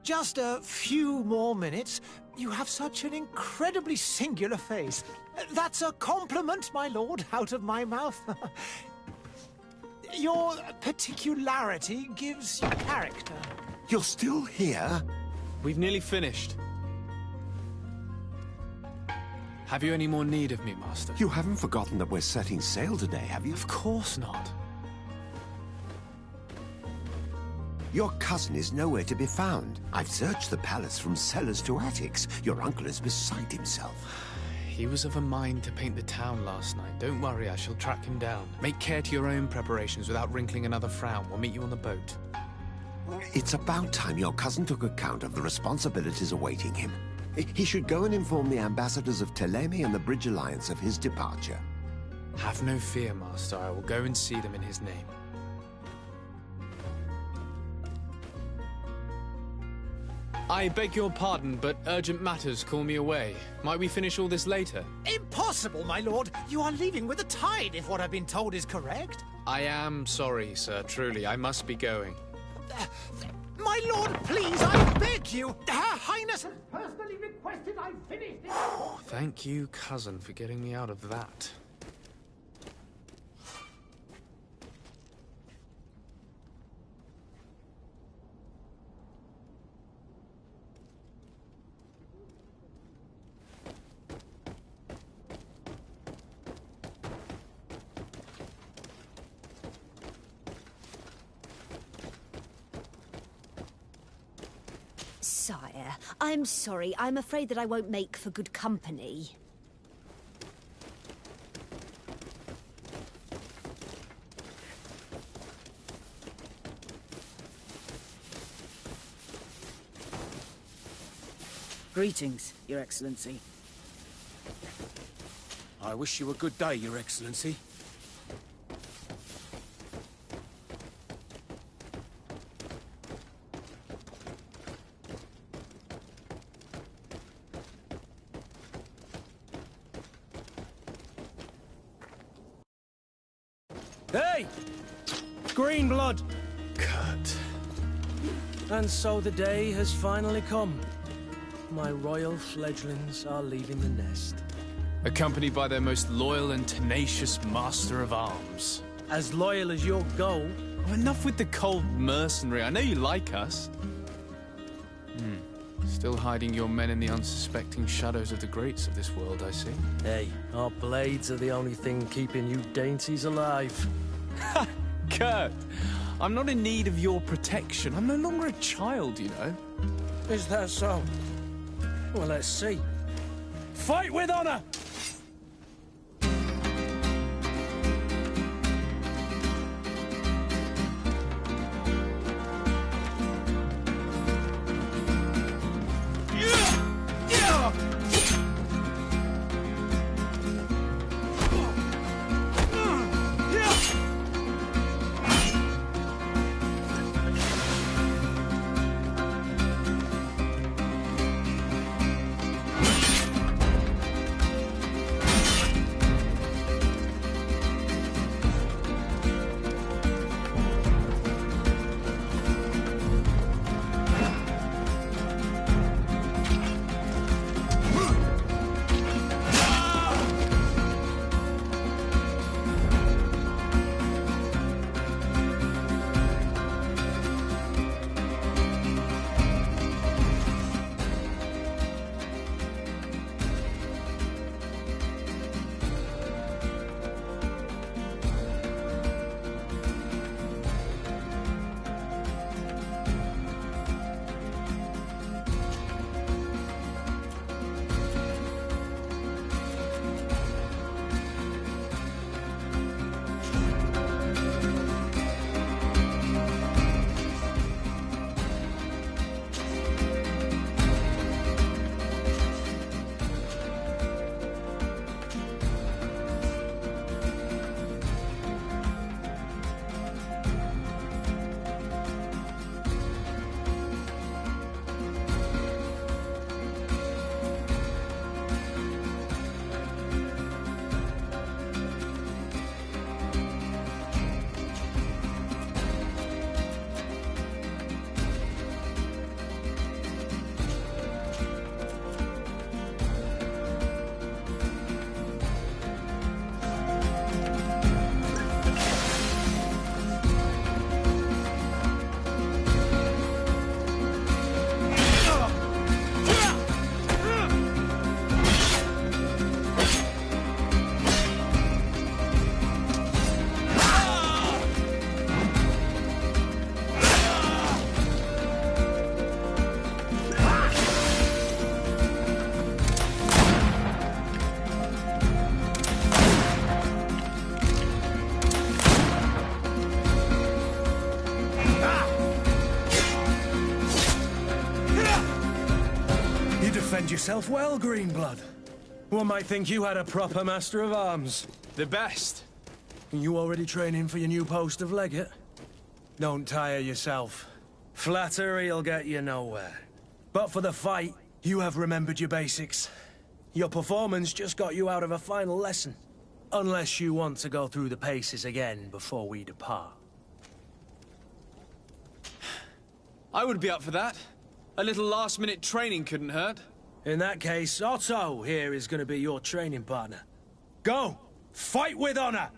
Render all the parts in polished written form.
Just a few more minutes. You have such an incredibly singular face. That's a compliment, my lord, out of my mouth. Your particularity gives you character. You're still here? We've nearly finished. Have you any more need of me, Master? You haven't forgotten that we're setting sail today, have you? Of course not. Your cousin is nowhere to be found. I've searched the palace from cellars to attics. Your uncle is beside himself. He was of a mind to paint the town last night. Don't worry, I shall track him down. Make care to your own preparations without wrinkling another frown. We'll meet you on the boat. It's about time your cousin took account of the responsibilities awaiting him. He should go and inform the ambassadors of Teleme and the Bridge Alliance of his departure. Have no fear, Master. I will go and see them in his name. I beg your pardon, but urgent matters call me away. Might we finish all this later? Impossible, my lord. You are leaving with the tide, if what I've been told is correct. I am sorry, sir. Truly, I must be going. My lord, please, I beg you. Her Highness has personally requested I finish this. Thank you, cousin, for getting me out of that. Sire, I'm sorry. I'm afraid that I won't make for good company. Greetings, Your Excellency. I wish you a good day, Your Excellency. Hey! Green blood! Kurt. And so the day has finally come. My royal fledglings are leaving the nest. Accompanied by their most loyal and tenacious master of arms. As loyal as your gold. Oh, enough with the cold mercenary. I know you like us. Still hiding your men in the unsuspecting shadows of the greats of this world, I see. Hey, our blades are the only thing keeping you dainties alive. Ha! Kurt! I'm not in need of your protection. I'm no longer a child, you know. Is that so? Well, let's see. Fight with honor! trained yourself well, Greenblood. One might think you had a proper master of arms. The best. You already training for your new post of legate? Don't tire yourself. Flattery'll get you nowhere. But for the fight, you have remembered your basics. Your performance just got you out of a final lesson. Unless you want to go through the paces again before we depart. I would be up for that. A little last-minute training couldn't hurt. In that case, Otto here is going to be your training partner. Go! Fight with honor!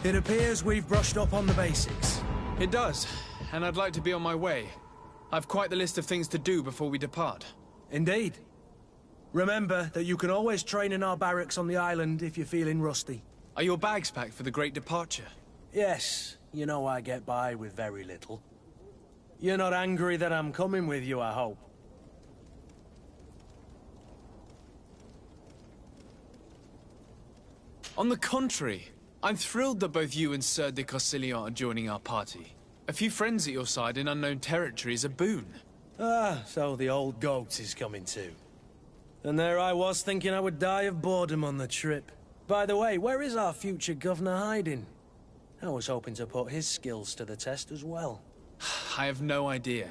It appears we've brushed up on the basics. It does, and I'd like to be on my way. I've quite the list of things to do before we depart. Indeed. Remember that you can always train in our barracks on the island if you're feeling rusty. Are your bags packed for the great departure? Yes, you know I get by with very little. You're not angry that I'm coming with you, I hope. On the contrary, I'm thrilled that both you and Sir de Corsillon are joining our party. A few friends at your side in unknown territory is a boon. Ah, so the old goat is coming too. And there I was thinking I would die of boredom on the trip. By the way, where is our future governor hiding? I was hoping to put his skills to the test as well. I have no idea.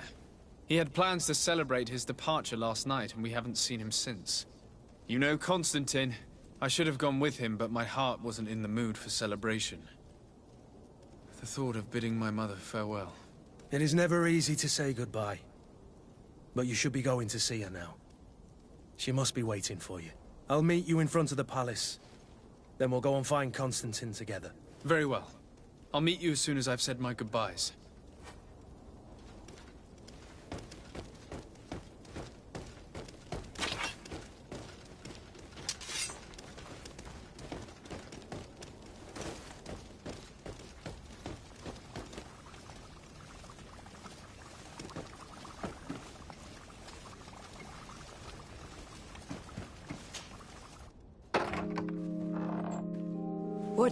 He had plans to celebrate his departure last night, and we haven't seen him since. You know Constantine. I should have gone with him, but my heart wasn't in the mood for celebration. The thought of bidding my mother farewell. It is never easy to say goodbye. But you should be going to see her now. She must be waiting for you. I'll meet you in front of the palace. Then we'll go and find Constantine together. Very well. I'll meet you as soon as I've said my goodbyes.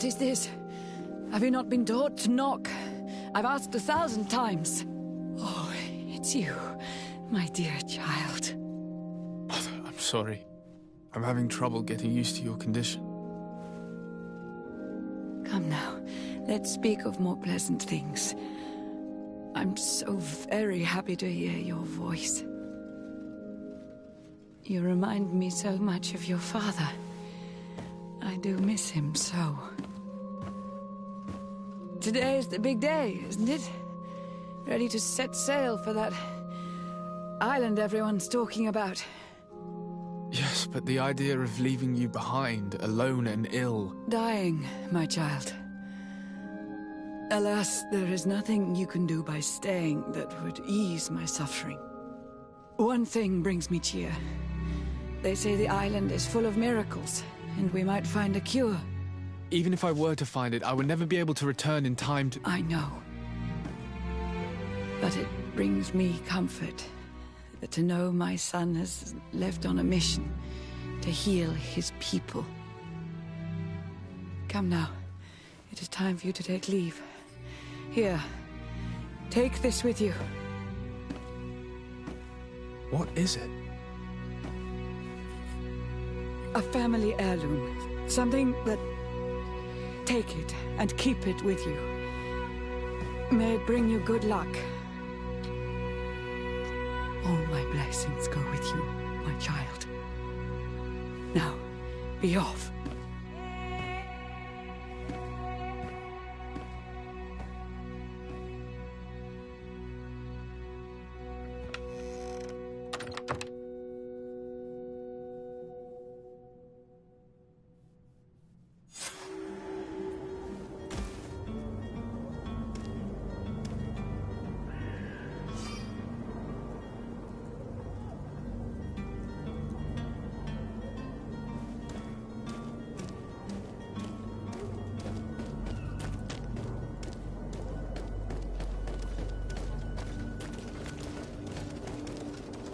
What is this? Have you not been taught to knock? I've asked 1,000 times. Oh, it's you, my dear child. Mother, I'm sorry. I'm having trouble getting used to your condition. Come now, let's speak of more pleasant things. I'm so very happy to hear your voice. You remind me so much of your father. I do miss him so. Today is the big day, isn't it? Ready to set sail for that island everyone's talking about. Yes, but the idea of leaving you behind, alone and ill... Dying, my child. Alas, there is nothing you can do by staying that would ease my suffering. One thing brings me cheer. They say the island is full of miracles, and we might find a cure. Even if I were to find it, I would never be able to return in time to... I know. But it brings me comfort to know my son has left on a mission to heal his people. Come now. It is time for you to take leave. Here, take this with you. What is it? A family heirloom. Something that... Take it and keep it with you. May it bring you good luck. All my blessings go with you, my child. Now, be off.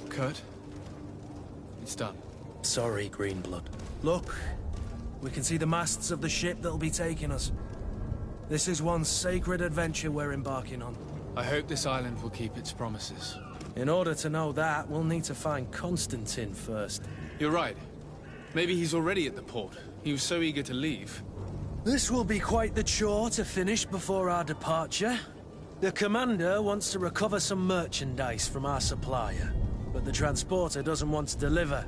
Kurt? It's done. Sorry, Greenblood. Look, we can see the masts of the ship that'll be taking us. This is one sacred adventure we're embarking on. I hope this island will keep its promises. In order to know that, we'll need to find Constantine first. You're right. Maybe he's already at the port. He was so eager to leave. This will be quite the chore to finish before our departure. The commander wants to recover some merchandise from our supplier, but the transporter doesn't want to deliver.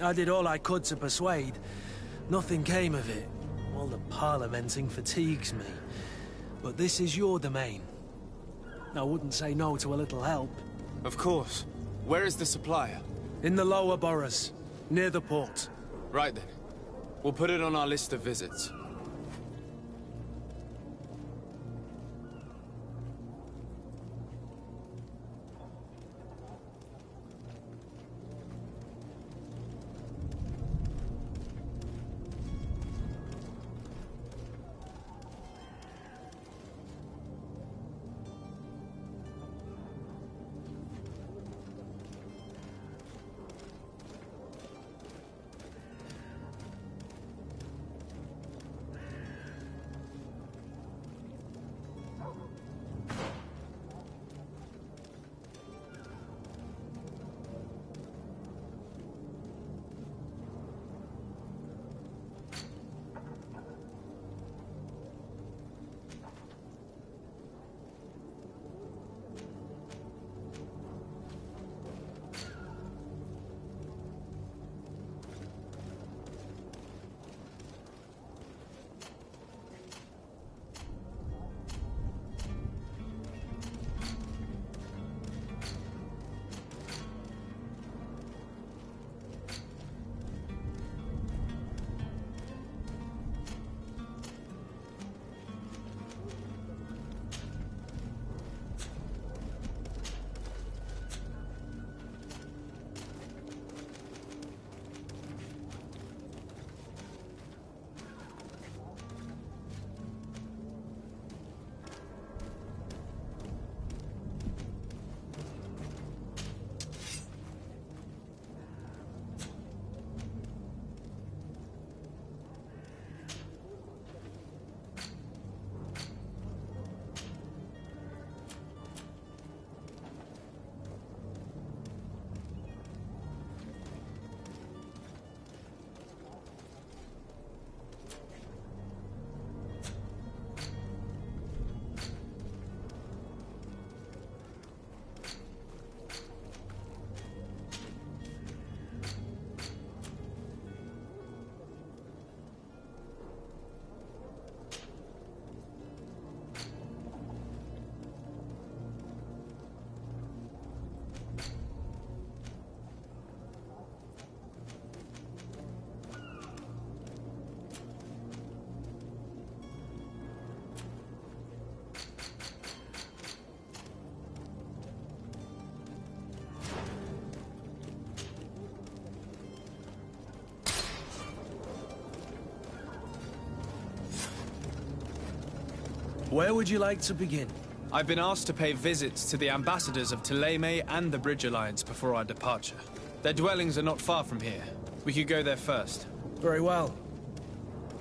I did all I could to persuade. Nothing came of it. All the parliamenting fatigues me. But this is your domain. I wouldn't say no to a little help. Of course. Where is the supplier? In the lower boroughs, near the port. Right then. We'll put it on our list of visits. Where would you like to begin? I've been asked to pay visits to the ambassadors of Thélème and the Bridge Alliance before our departure. Their dwellings are not far from here. We could go there first. Very well.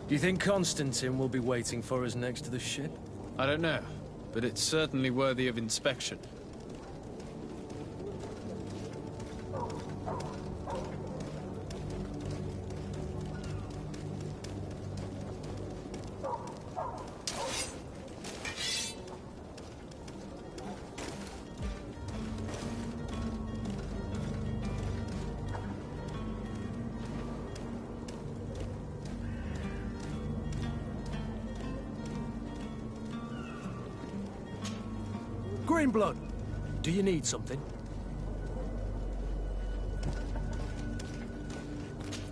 Do you think Constantine will be waiting for us next to the ship? I don't know, but it's certainly worthy of inspection. Greenblood, do you need something?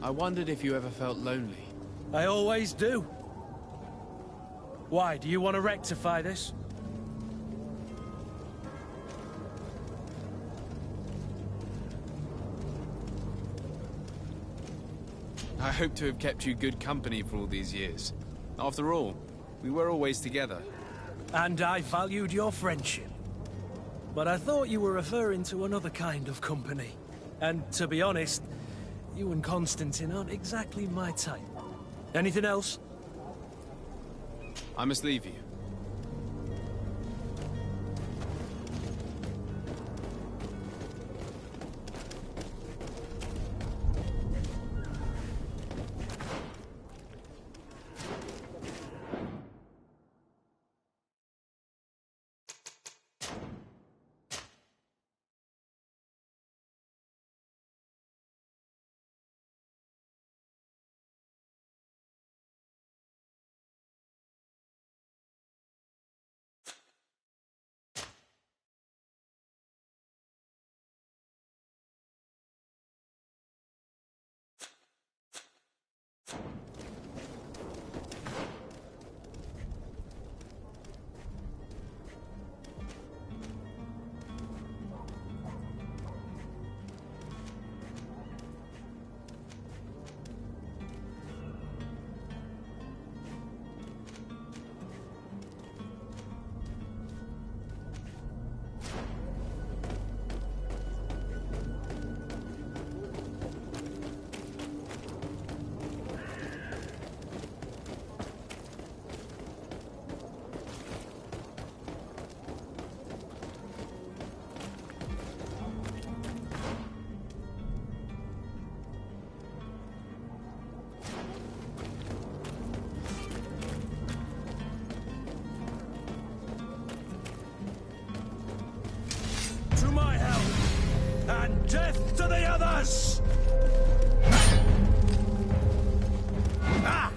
I wondered if you ever felt lonely. I always do. Why, do you want to rectify this? I hope to have kept you good company for all these years. After all, we were always together. And I valued your friendship. But I thought you were referring to another kind of company. And to be honest, you and Constantine aren't exactly my type. Anything else? I must leave you. To my help! And death to the others! Ah!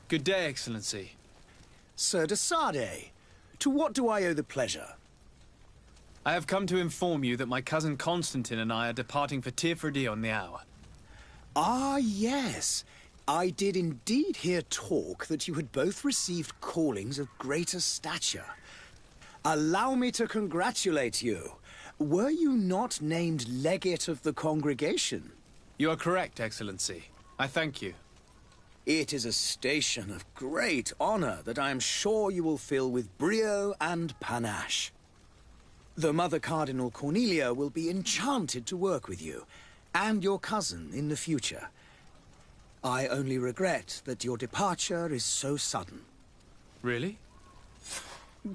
Good day, Excellency. Sir de Sade, to what do I owe the pleasure? I have come to inform you that my cousin Constantine and I are departing for Tirfredi on the hour. Ah, yes. I did indeed hear talk that you had both received callings of greater stature. Allow me to congratulate you. Were you not named legate of the congregation? You are correct, Excellency. I thank you. It is a station of great honor that I am sure you will fill with brio and panache. The Mother Cardinal Cornelia will be enchanted to work with you, and your cousin in the future. I only regret that your departure is so sudden. Really?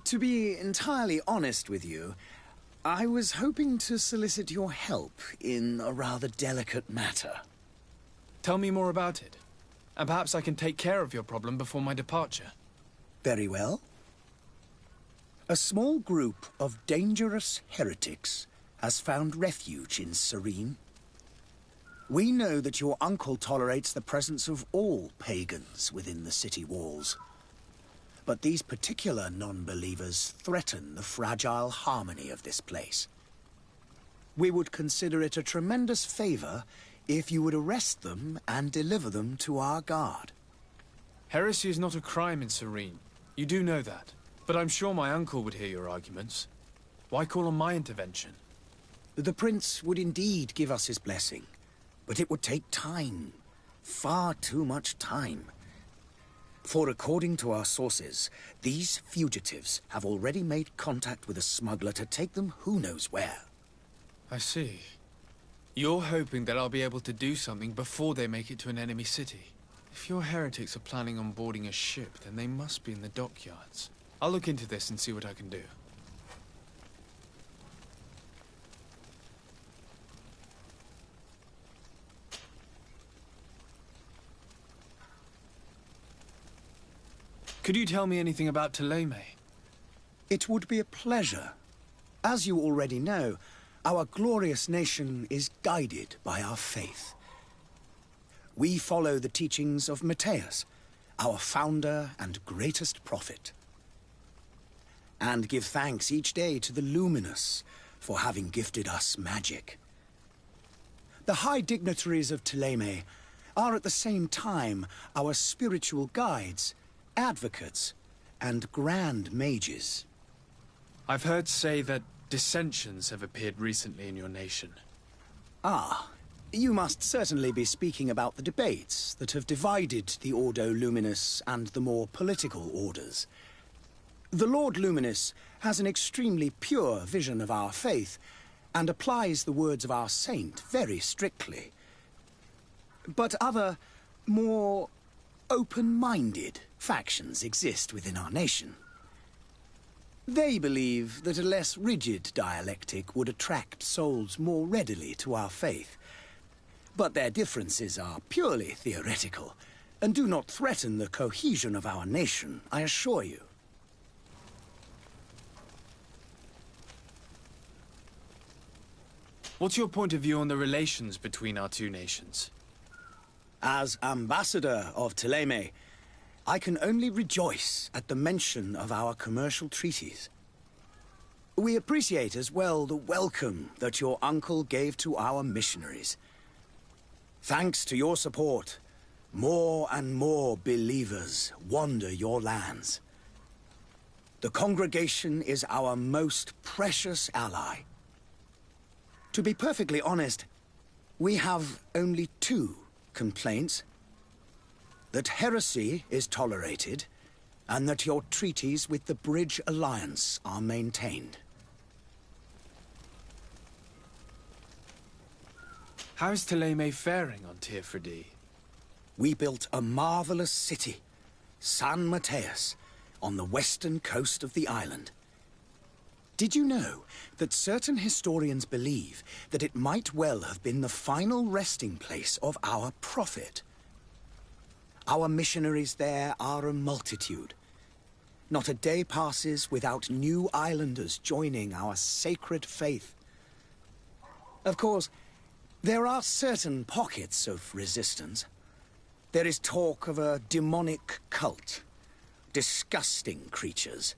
To be entirely honest with you, I was hoping to solicit your help in a rather delicate matter. Tell me more about it, and perhaps I can take care of your problem before my departure. Very well. A small group of dangerous heretics has found refuge in Serene. We know that your uncle tolerates the presence of all pagans within the city walls. But these particular non-believers threaten the fragile harmony of this place. We would consider it a tremendous favor if you would arrest them and deliver them to our guard. Heresy is not a crime in Serene. You do know that. But I'm sure my uncle would hear your arguments. Why call on my intervention? The Prince would indeed give us his blessing, but it would take time. Far too much time. For according to our sources, these fugitives have already made contact with a smuggler to take them who knows where. I see. You're hoping that I'll be able to do something before they make it to an enemy city. If your heretics are planning on boarding a ship, then they must be in the dockyards. I'll look into this and see what I can do. Could you tell me anything about Thélème? It would be a pleasure. As you already know, our glorious nation is guided by our faith. We follow the teachings of Matthias, our founder and greatest prophet, and give thanks each day to the Luminous for having gifted us magic. The high dignitaries of Thélème are at the same time our spiritual guides, advocates, and grand mages. I've heard say that dissensions have appeared recently in your nation. Ah, you must certainly be speaking about the debates that have divided the Ordo Luminous and the more political orders. The Lord Luminous has an extremely pure vision of our faith and applies the words of our saint very strictly. But other, more open-minded factions exist within our nation. They believe that a less rigid dialectic would attract souls more readily to our faith. But their differences are purely theoretical and do not threaten the cohesion of our nation, I assure you. What's your point of view on the relations between our two nations? As ambassador of Thélème, I can only rejoice at the mention of our commercial treaties. We appreciate as well the welcome that your uncle gave to our missionaries. Thanks to your support, more and more believers wander your lands. The congregation is our most precious ally. To be perfectly honest, we have only two complaints. That heresy is tolerated, and that your treaties with the Bridge Alliance are maintained. How is Thélème faring on Tirfredi? We built a marvelous city, San Matthias, on the western coast of the island. Did you know that certain historians believe that it might well have been the final resting place of our prophet? Our missionaries there are a multitude. Not a day passes without new islanders joining our sacred faith. Of course, there are certain pockets of resistance. There is talk of a demonic cult. Disgusting creatures.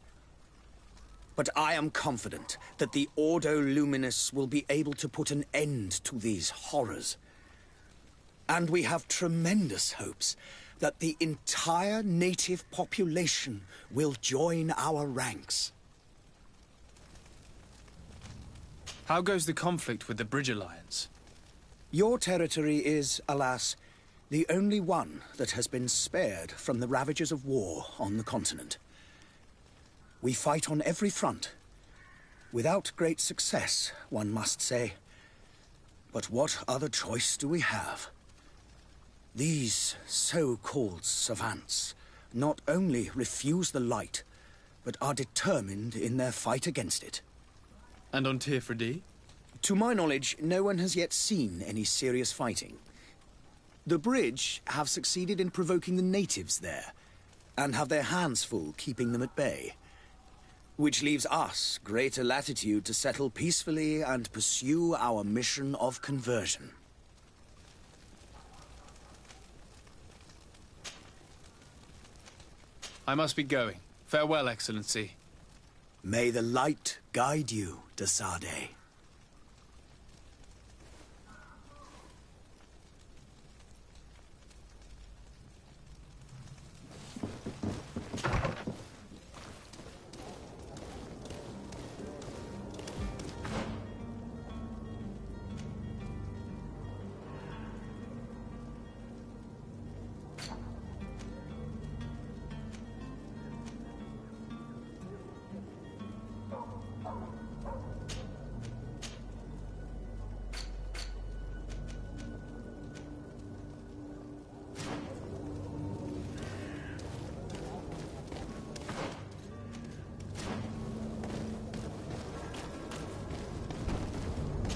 But I am confident that the Ordo Luminis will be able to put an end to these horrors. And we have tremendous hopes that the entire native population will join our ranks. How goes the conflict with the Bridge Alliance? Your territory is, alas, the only one that has been spared from the ravages of war on the continent. We fight on every front. Without great success, one must say. But what other choice do we have? These so-called savants not only refuse the light, but are determined in their fight against it. And on Tirfredi? To my knowledge, no one has yet seen any serious fighting. The Bridge have succeeded in provoking the natives there, and have their hands full keeping them at bay. Which leaves us greater latitude to settle peacefully and pursue our mission of conversion. I must be going. Farewell, Excellency. May the light guide you, de Sade.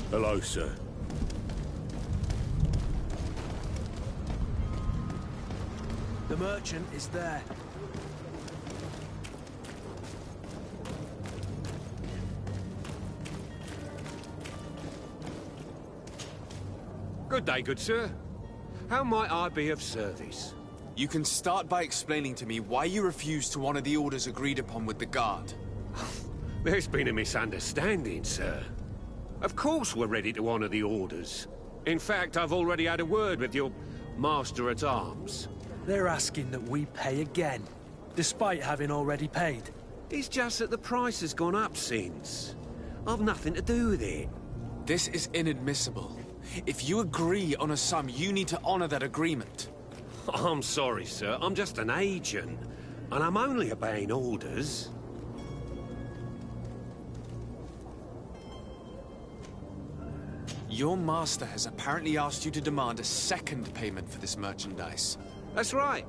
Hello, sir. The merchant is there. Good day, good sir. How might I be of service? You can start by explaining to me why you refuse to honor the orders agreed upon with the Guard. There's been a misunderstanding, sir. Of course we're ready to honor the orders. In fact, I've already had a word with your Master-at-Arms. They're asking that we pay again, despite having already paid. It's just that the price has gone up since. I've nothing to do with it. This is inadmissible. If you agree on a sum, you need to honor that agreement. I'm sorry, sir. I'm just an agent. And I'm only obeying orders. Your master has apparently asked you to demand a second payment for this merchandise. That's right.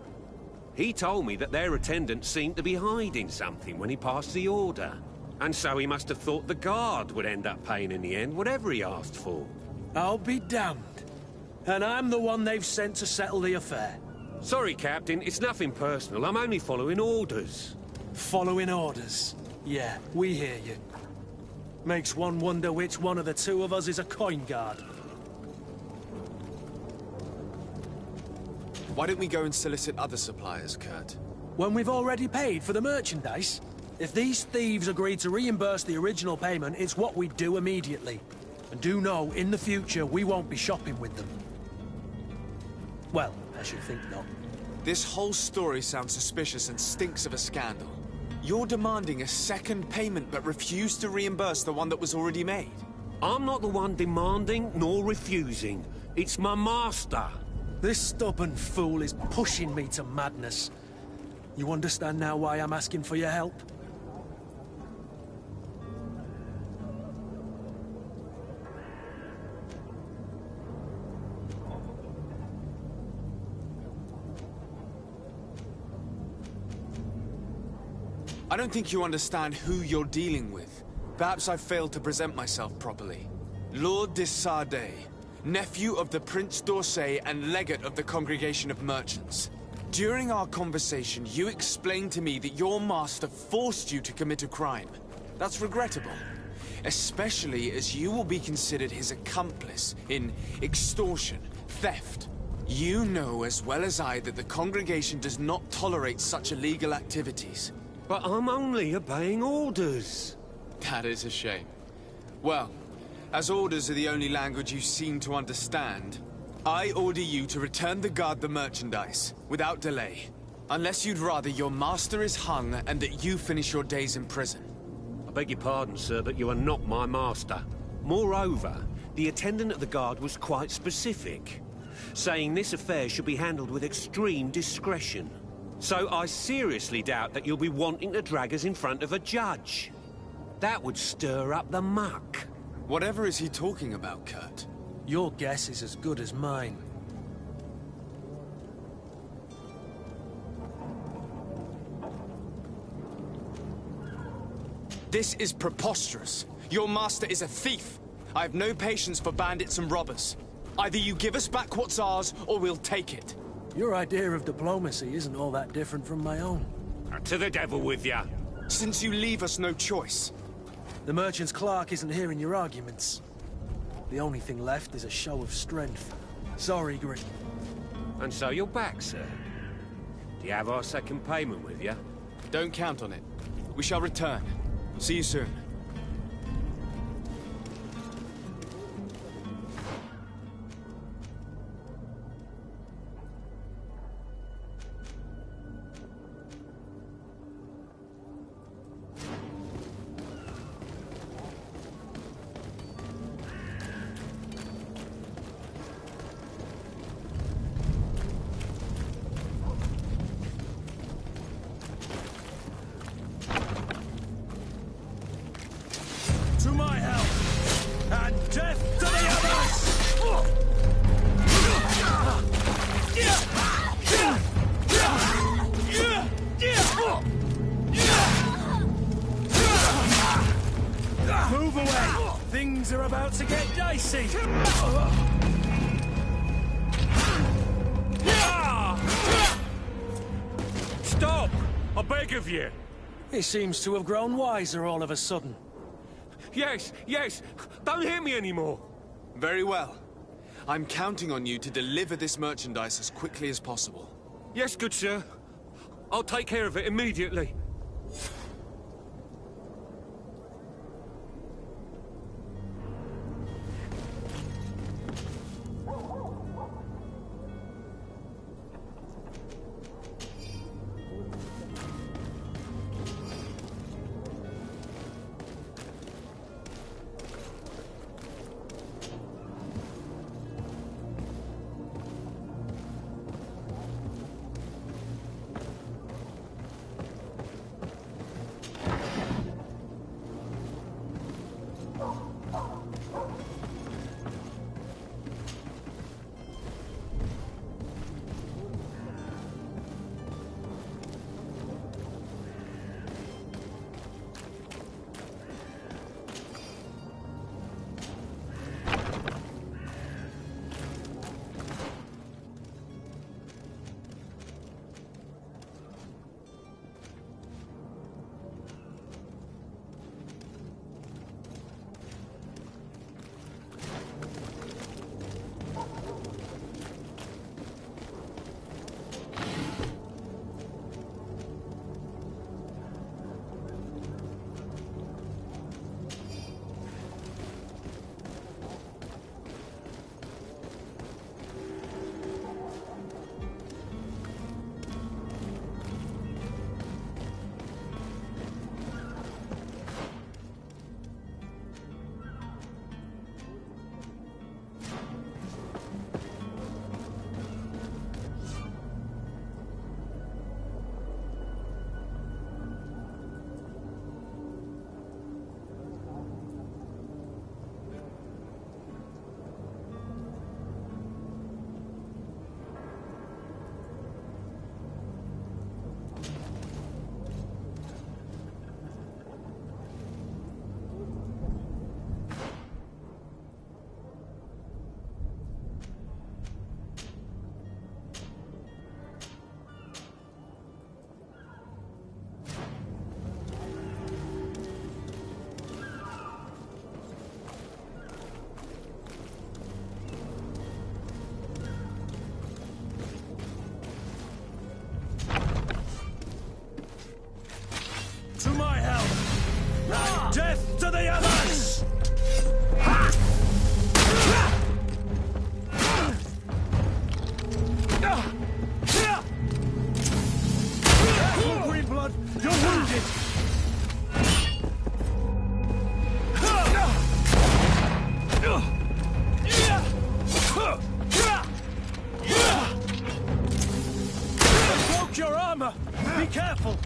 He told me that their attendant seemed to be hiding something when he passed the order. And so he must have thought the Guard would end up paying in the end, whatever he asked for. I'll be damned. And I'm the one they've sent to settle the affair. Sorry, Captain. It's nothing personal. I'm only following orders. Following orders? Yeah, we hear you. Makes one wonder which one of the two of us is a coin guard. Why don't we go and solicit other suppliers, Kurt? When we've already paid for the merchandise? If these thieves agree to reimburse the original payment, it's what we do immediately. And do know, in the future, we won't be shopping with them. Well, I should think not. This whole story sounds suspicious and stinks of a scandal. You're demanding a second payment but refuse to reimburse the one that was already made. I'm not the one demanding nor refusing. It's my master. This stubborn fool is pushing me to madness. You understand now why I'm asking for your help? I don't think you understand who you're dealing with. Perhaps I failed to present myself properly. Lord de Sade, nephew of the Prince d'Orsay and legate of the Congregation of Merchants. During our conversation, you explained to me that your master forced you to commit a crime. That's regrettable, especially as you will be considered his accomplice in extortion, theft. You know as well as I that the congregation does not tolerate such illegal activities. But I'm only obeying orders. That is a shame. Well, as orders are the only language you seem to understand, I order you to return the guard the merchandise, without delay. Unless you'd rather your master is hung and that you finish your days in prison. I beg your pardon, sir, but you are not my master. Moreover, the attendant of the guard was quite specific, saying this affair should be handled with extreme discretion. So I seriously doubt that you'll be wanting to drag us in front of a judge. That would stir up the muck. Whatever is he talking about, Kurt? Your guess is as good as mine. This is preposterous. Your master is a thief. I have no patience for bandits and robbers. Either you give us back what's ours, or we'll take it. Your idea of diplomacy isn't all that different from my own. To the devil with ya. Since you leave us no choice. The merchant's clerk isn't hearing your arguments. The only thing left is a show of strength. Sorry, Green. And so you're back, sir. Do you have our second payment with you? Don't count on it. We shall return. See you soon. To my help! And death to the others! Move away! Things are about to get dicey! Stop! I beg of you! He seems to have grown wiser all of a sudden. Yes, yes! Don't hit me anymore! Very well. I'm counting on you to deliver this merchandise as quickly as possible. Yes, good sir. I'll take care of it immediately. Death to the others! Careful, Greenblood! You're wounded! Broke your armor! Be careful!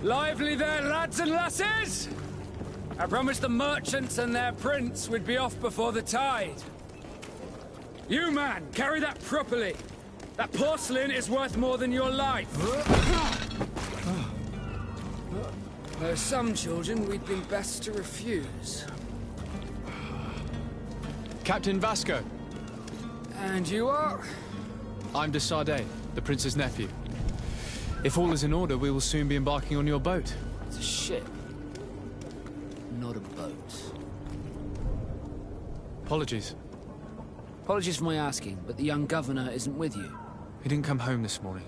Lively there, lads and lasses! I promised the merchants and their prince we'd be off before the tide. You, man, carry that properly. That porcelain is worth more than your life. There are some children we'd be best to refuse. Captain Vasco. And you are? I'm de Sardet, the prince's nephew. If all is in order, we will soon be embarking on your boat. It's a ship, not a boat. Apologies. Apologies for my asking, but the young governor isn't with you. He didn't come home this morning.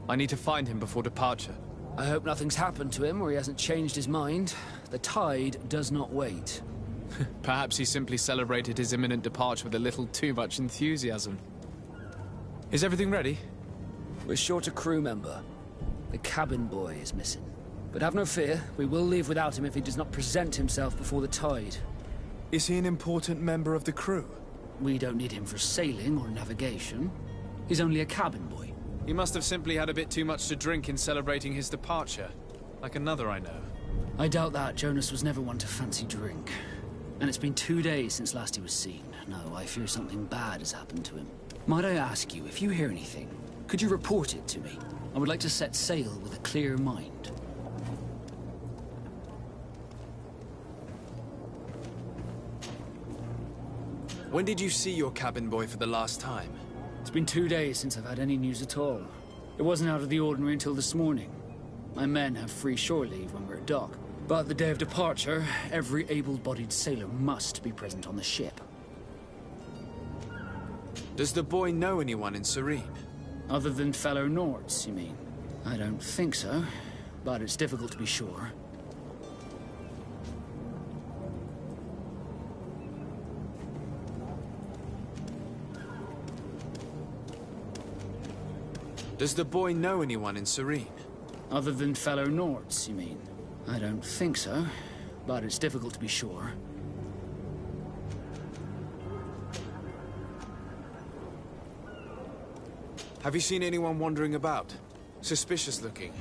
I need to find him before departure. I hope nothing's happened to him or he hasn't changed his mind. The tide does not wait. Perhaps he simply celebrated his imminent departure with a little too much enthusiasm. Is everything ready? We're short a crew member. The cabin boy is missing. But have no fear, we will leave without him if he does not present himself before the tide. Is he an important member of the crew? We don't need him for sailing or navigation. He's only a cabin boy. He must have simply had a bit too much to drink in celebrating his departure. Like another I know. I doubt that. Jonas was never one to fancy drink. And it's been 2 days since last he was seen. No, I fear something bad has happened to him. Might I ask you, if you hear anything, could you report it to me? I would like to set sail with a clear mind. When did you see your cabin boy for the last time? It's been 2 days since I've had any news at all. It wasn't out of the ordinary until this morning. My men have free shore leave when we're at dock. But the day of departure, every able-bodied sailor must be present on the ship. Does the boy know anyone in Serene? Other than fellow Nords, you mean? I don't think so, but it's difficult to be sure. Does the boy know anyone in Serene? Other than fellow Nords, you mean? I don't think so, but it's difficult to be sure. Have you seen anyone wandering about? Suspicious looking.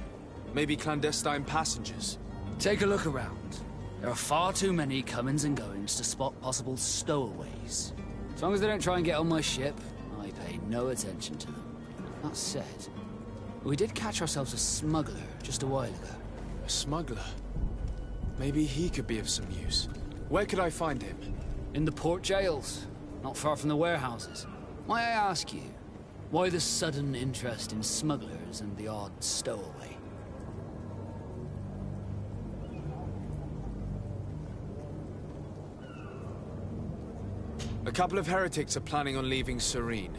Maybe clandestine passengers? Take a look around. There are far too many comings and goings to spot possible stowaways. As long as they don't try and get on my ship, I pay no attention to them. That said, we did catch ourselves a smuggler just a while ago. A smuggler? Maybe he could be of some use. Where could I find him? In the port jails, not far from the warehouses. May I ask you, why the sudden interest in smugglers and the odd stowaway? A couple of heretics are planning on leaving Serene.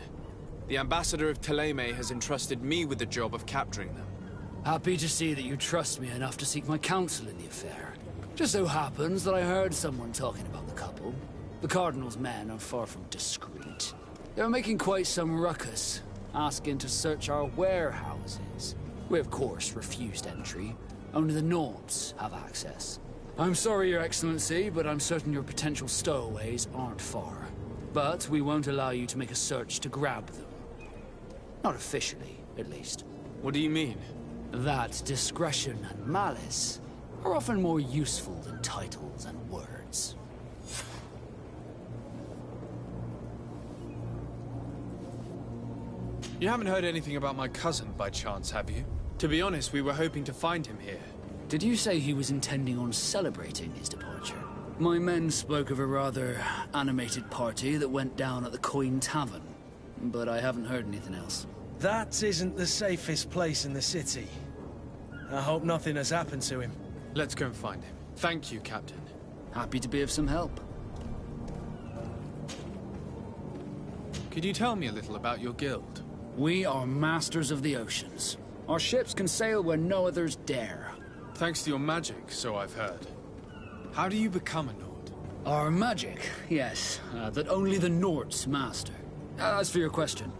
The ambassador of Thélème has entrusted me with the job of capturing them. Happy to see that you trust me enough to seek my counsel in the affair. Just so happens that I heard someone talking about the couple. The Cardinal's men are far from discreet. They're making quite some ruckus, asking to search our warehouses. We, of course, refused entry. Only the Nords have access. I'm sorry, Your Excellency, but I'm certain your potential stowaways aren't far. But we won't allow you to make a search to grab them. Not officially, at least. What do you mean? That discretion and malice are often more useful than titles and words. You haven't heard anything about my cousin, by chance, have you? To be honest, we were hoping to find him here. Did you say he was intending on celebrating his departure? My men spoke of a rather animated party that went down at the Coin Tavern, but I haven't heard anything else. That isn't the safest place in the city. I hope nothing has happened to him. Let's go and find him. Thank you, Captain. Happy to be of some help. Could you tell me a little about your guild? We are masters of the oceans. Our ships can sail where no others dare. Thanks to your magic, so I've heard. How do you become a Nord? Our magic, yes, that only the Nords master. As for your question,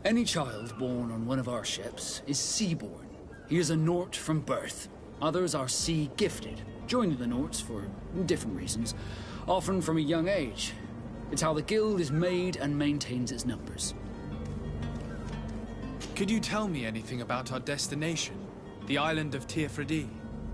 any child born on one of our ships is sea-born. He is a Nord from birth. Others are sea-gifted, joining the Nords for different reasons, often from a young age. It's how the guild is made and maintains its numbers. Could you tell me anything about our destination? The island of Tirfredi?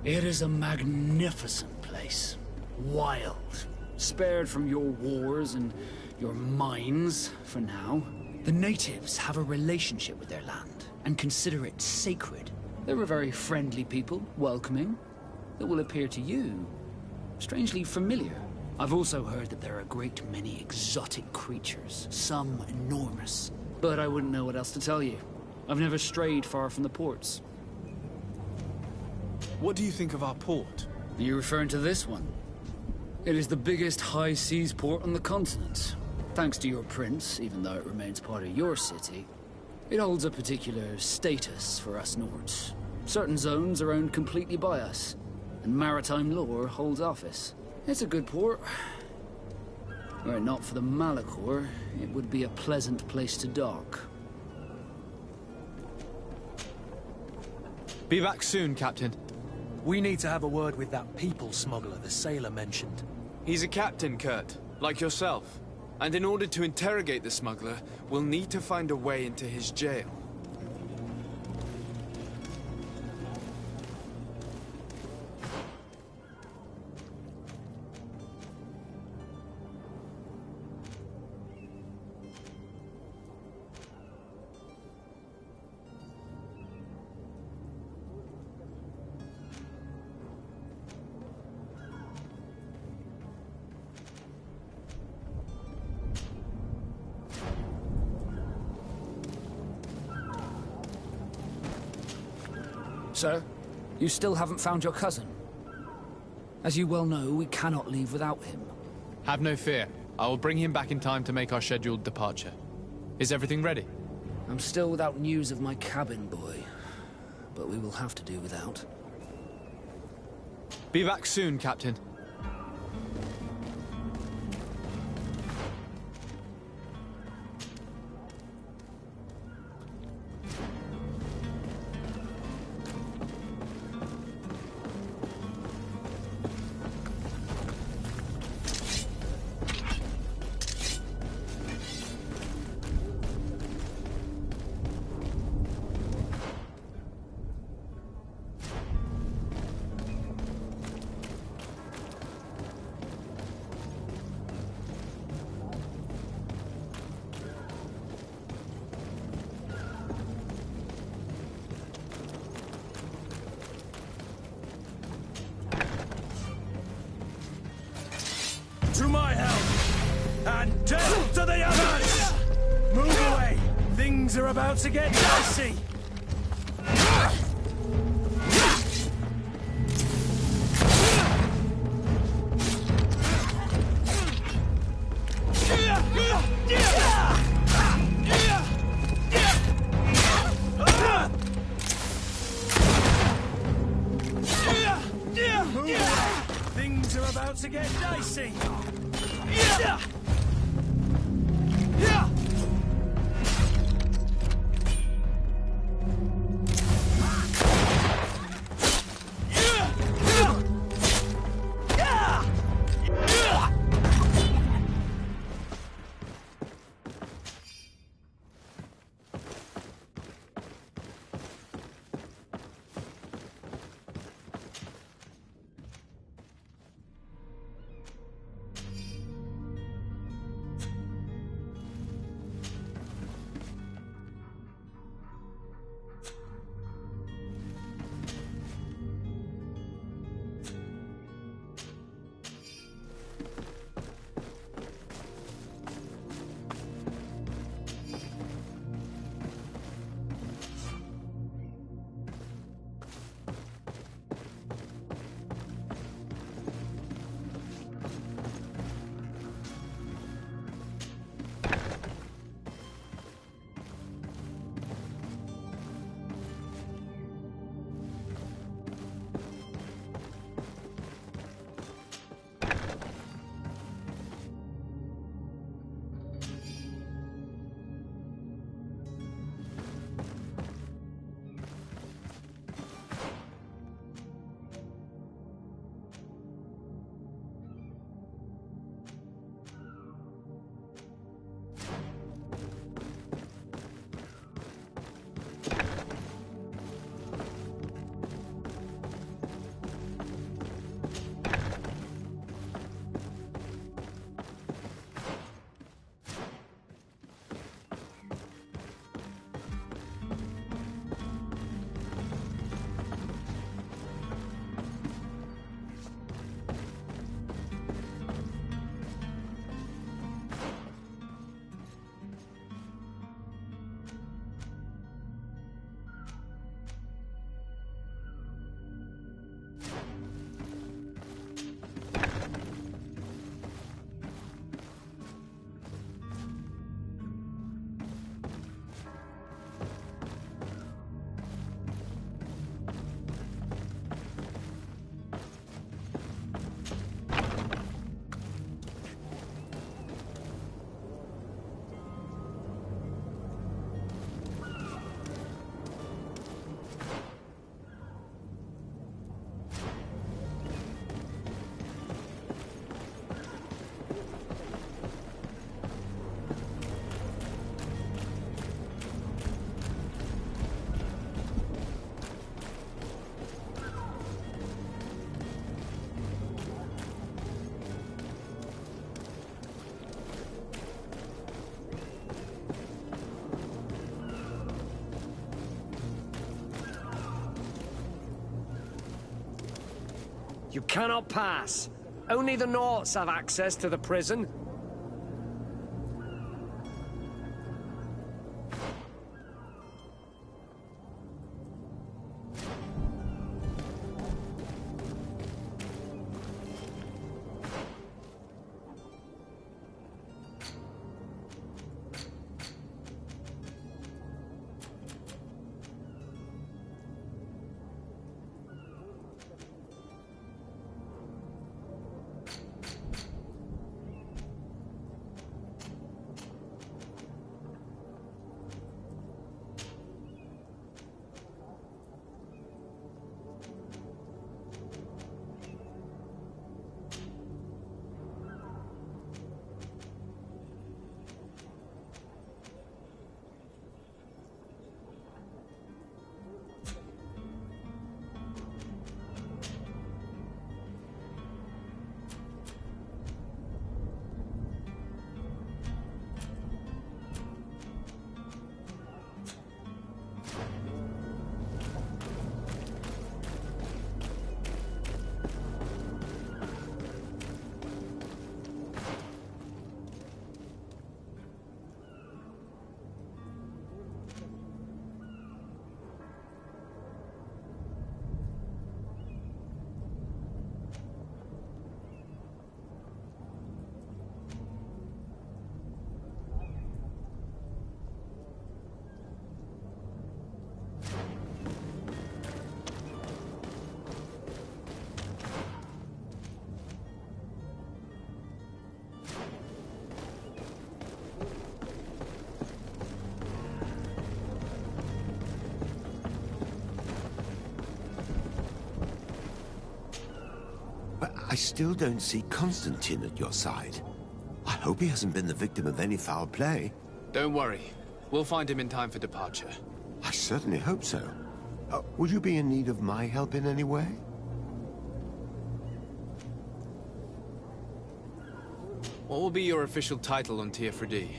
It is a magnificent place. Wild. Spared from your wars and your mines, for now. The natives have a relationship with their land, and consider it sacred. They're a very friendly people, welcoming, that will appear to you strangely familiar. I've also heard that there are a great many exotic creatures, some enormous. But I wouldn't know what else to tell you. I've never strayed far from the ports. What do you think of our port? Are you referring to this one? It is the biggest high seas port on the continent. Thanks to your prince, even though it remains part of your city, it holds a particular status for us Nords. Certain zones are owned completely by us, and maritime law holds office. It's a good port. Were it not for the Malachor, it would be a pleasant place to dock. Be back soon, Captain. We need to have a word with that people smuggler the sailor mentioned. He's a captain, Kurt, like yourself. And in order to interrogate the smuggler, we'll need to find a way into his jail. Sir, you still haven't found your cousin. As you well know, we cannot leave without him. Have no fear. I will bring him back in time to make our scheduled departure. Is everything ready? I'm still without news of my cabin boy, but we will have to do without. Be back soon, Captain. To my help! And death to the others! Move away! Things are about to get dicey! Move away! Things are about to get dicey! You cannot pass. Only the Norts have access to the prison. still don't see Constantine at your side. I hope he hasn't been the victim of any foul play. Don't worry. We'll find him in time for departure. I certainly hope so. Would you be in need of my help in any way? What will be your official title on Teofredi?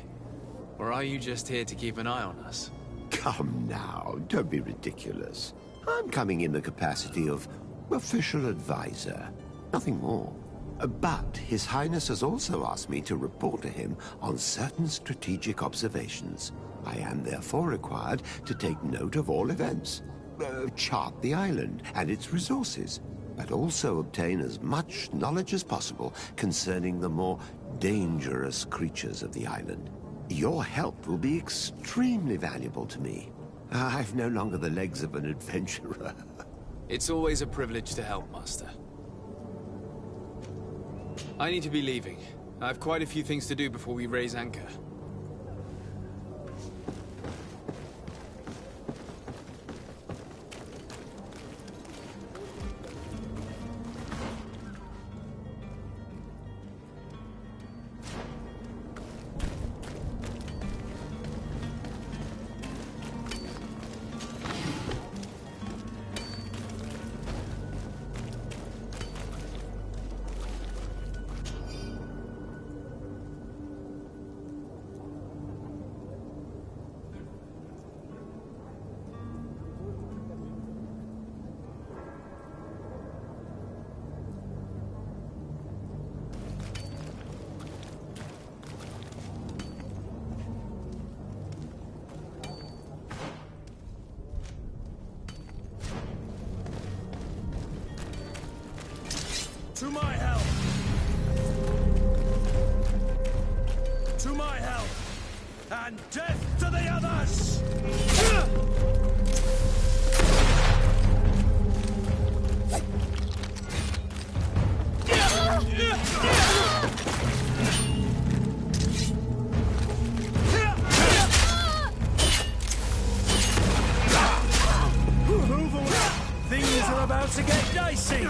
Or are you just here to keep an eye on us? Come now, don't be ridiculous. I'm coming in the capacity of official advisor, nothing more. But His Highness has also asked me to report to him on certain strategic observations. I am therefore required to take note of all events, chart the island and its resources, but also obtain as much knowledge as possible concerning the more dangerous creatures of the island. Your help will be extremely valuable to me. I've no longer the legs of an adventurer. It's always a privilege to help, Master. I need to be leaving. I have quite a few things to do before we raise anchor. To my help! To my help! And death to the others! Move away! Things are about to get dicey!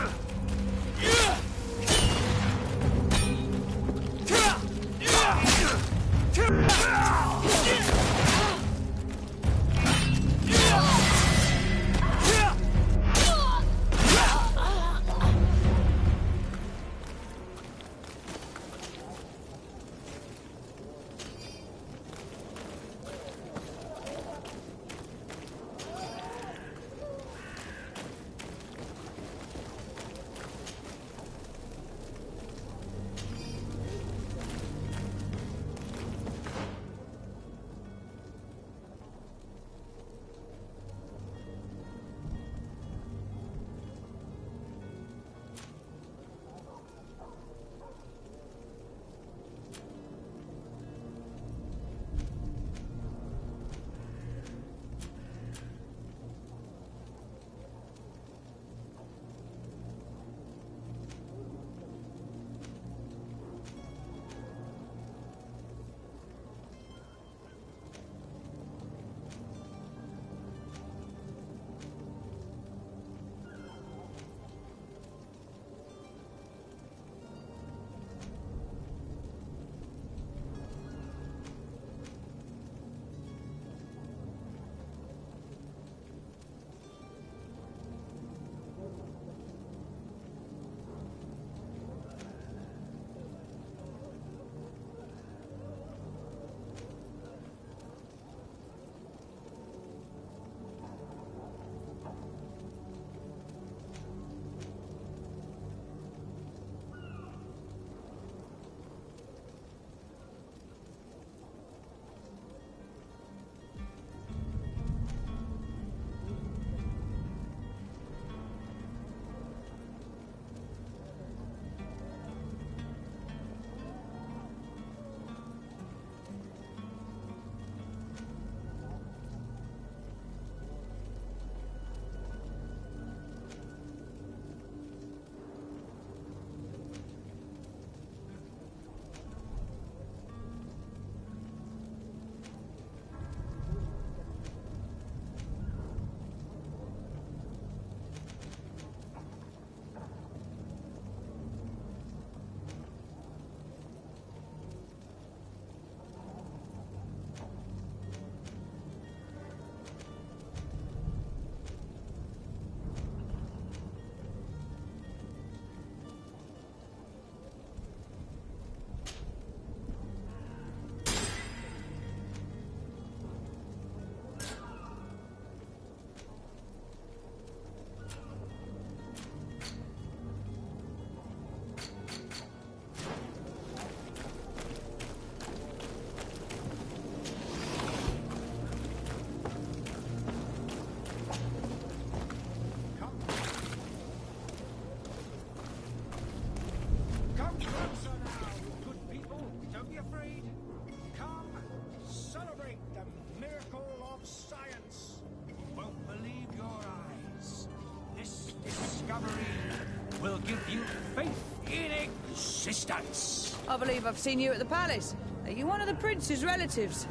faith in existence. I believe I've seen you at the palace. Are you one of the prince's relatives?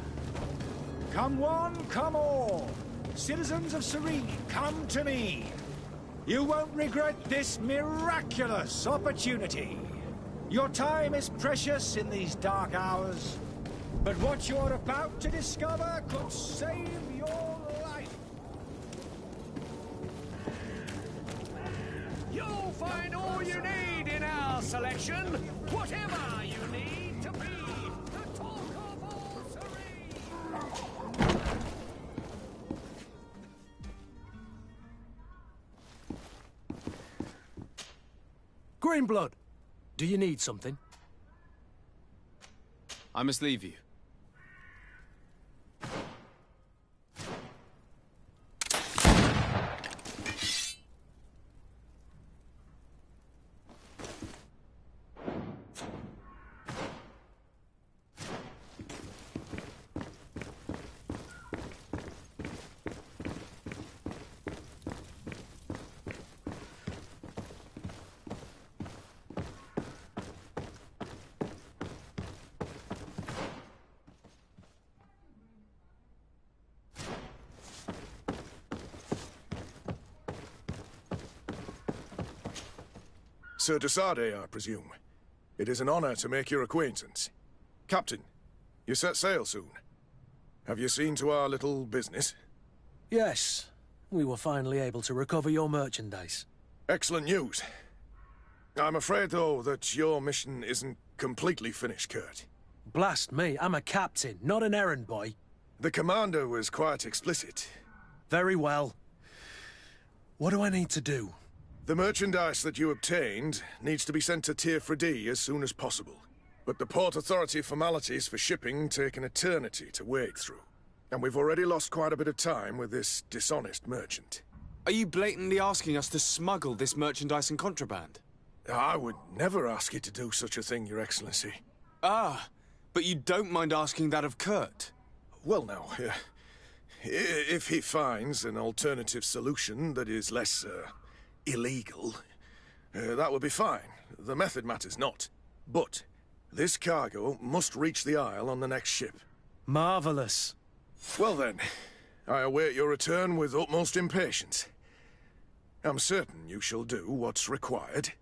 Come one, come all. Citizens of Serene, come to me. You won't regret this miraculous opportunity. Your time is precious in these dark hours, but what you're about to discover could save your life. You'll find all you need in our selection, whatever you need to be the talk of all Serene. Greenblood, do you need something? I must leave you. Sir Desade, I presume. It is an honor to make your acquaintance. Captain, you set sail soon. Have you seen to our little business? Yes. We were finally able to recover your merchandise. Excellent news. I'm afraid, though, that your mission isn't completely finished, Kurt. Blast me, I'm a captain, not an errand boy. The commander was quite explicit. Very well. What do I need to do? The merchandise that you obtained needs to be sent to Tier D as soon as possible. But the Port Authority formalities for shipping take an eternity to wade through. And we've already lost quite a bit of time with this dishonest merchant. Are you blatantly asking us to smuggle this merchandise and contraband? I would never ask you to do such a thing, Your Excellency. Ah, but you don't mind asking that of Kurt? Well now, if he finds an alternative solution that is less, illegal, that would be fine. The method matters not. But this cargo must reach the Isle on the next ship. Marvelous. Well then, I await your return with utmost impatience. I'm certain you shall do what's required.